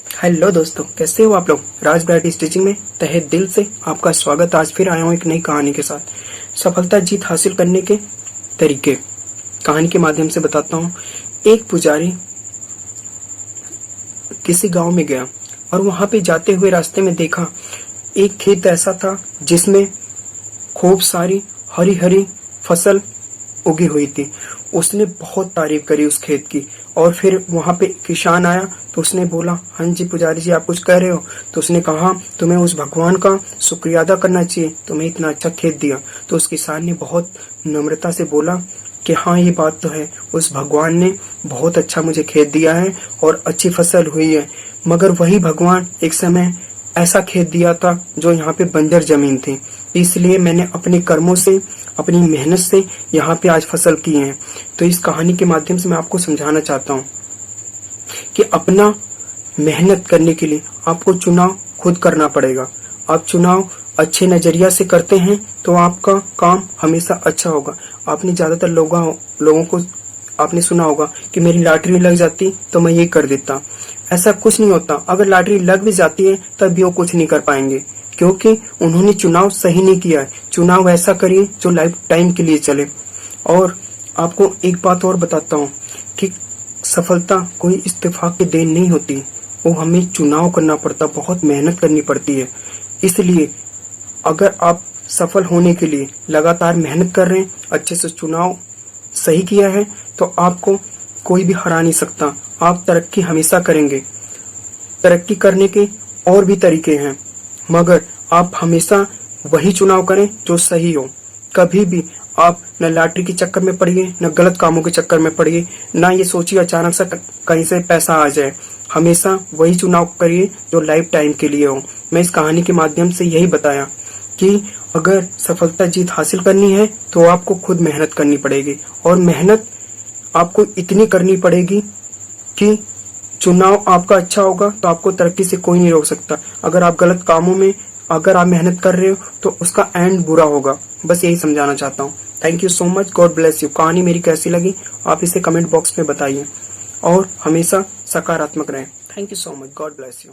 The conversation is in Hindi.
हेलो दोस्तों, कैसे हो आप लोग। राज वैरायटी स्टिचिंग में तहे दिल से आपका स्वागत। आज फिर आया हूँ एक नई कहानी के साथ। सफलता जीत हासिल करने के तरीके कहानी के माध्यम से बताता हूँ। एक पुजारी किसी गांव में गया और वहां पे जाते हुए रास्ते में देखा एक खेत ऐसा था जिसमें खूब सारी हरी हरी फसल उगी हुई थी। उसने बहुत तारीफ करी उस खेत की और फिर वहां पे किसान आया तो उसने बोला, हाँ जी पुजारी जी, आप कुछ कह रहे हो। तो उसने कहा, तुम्हें उस भगवान का शुक्रिया अदा करना चाहिए, तुम्हें इतना अच्छा खेत दिया। तो उस किसान ने बहुत नम्रता से बोला कि हाँ ये बात तो है, उस भगवान ने बहुत अच्छा मुझे खेत दिया है और अच्छी फसल हुई है, मगर वही भगवान एक समय ऐसा खेत दिया था जो यहाँ पे बंजर जमीन थी, इसलिए मैंने अपने कर्मों से, अपनी मेहनत से यहाँ पे आज फसल की है। तो इस कहानी के माध्यम से मैं आपको समझाना चाहता हूँ कि अपना मेहनत करने के लिए आपको चुनाव खुद करना पड़ेगा। आप चुनाव अच्छे नजरिया से करते हैं तो आपका काम हमेशा अच्छा होगा। आपने ज्यादातर लोगों को आपने सुना होगा कि मेरी लॉटरी लग जाती तो मैं ये कर देता। ऐसा कुछ नहीं होता। अगर लॉटरी लग भी जाती है तब भी वो कुछ नहीं कर पाएंगे, क्योंकि उन्होंने चुनाव सही नहीं किया है। चुनाव ऐसा करिए जो लाइफ टाइम के लिए चले। और आपको एक बात और बताता हूँ कि सफलता कोई इत्तेफाक की देन नहीं होती, वो हमें चुनाव करना पड़ता, बहुत मेहनत करनी पड़ती है। इसलिए अगर आप सफल होने के लिए लगातार मेहनत कर रहे हैं, अच्छे से चुनाव सही किया है, तो आपको कोई भी हरा नहीं सकता। आप तरक्की हमेशा करेंगे। तरक्की करने के और भी तरीके हैं, मगर आप हमेशा वही चुनाव करें जो सही हो। कभी भी आप न लॉटरी के चक्कर में पड़िए, न गलत कामों के चक्कर में पड़िए, ना ये सोचिए अचानक से कहीं से पैसा आ जाए। हमेशा वही चुनाव करिए जो लाइफ टाइम के लिए हो। मैं इस कहानी के माध्यम से यही बताया कि अगर सफलता जीत हासिल करनी है तो आपको खुद मेहनत करनी पड़ेगी, और मेहनत आपको इतनी करनी पड़ेगी कि चुनाव आपका अच्छा होगा तो आपको तरक्की से कोई नहीं रोक सकता। अगर आप गलत कामों में अगर आप मेहनत कर रहे हो तो उसका एंड बुरा होगा। बस यही समझाना चाहता हूँ। Thank you so much. God bless you. कहानी मेरी कैसी लगी आप इसे कमेंट बॉक्स में बताइए और हमेशा सकारात्मक रहें। Thank you so much. God bless you.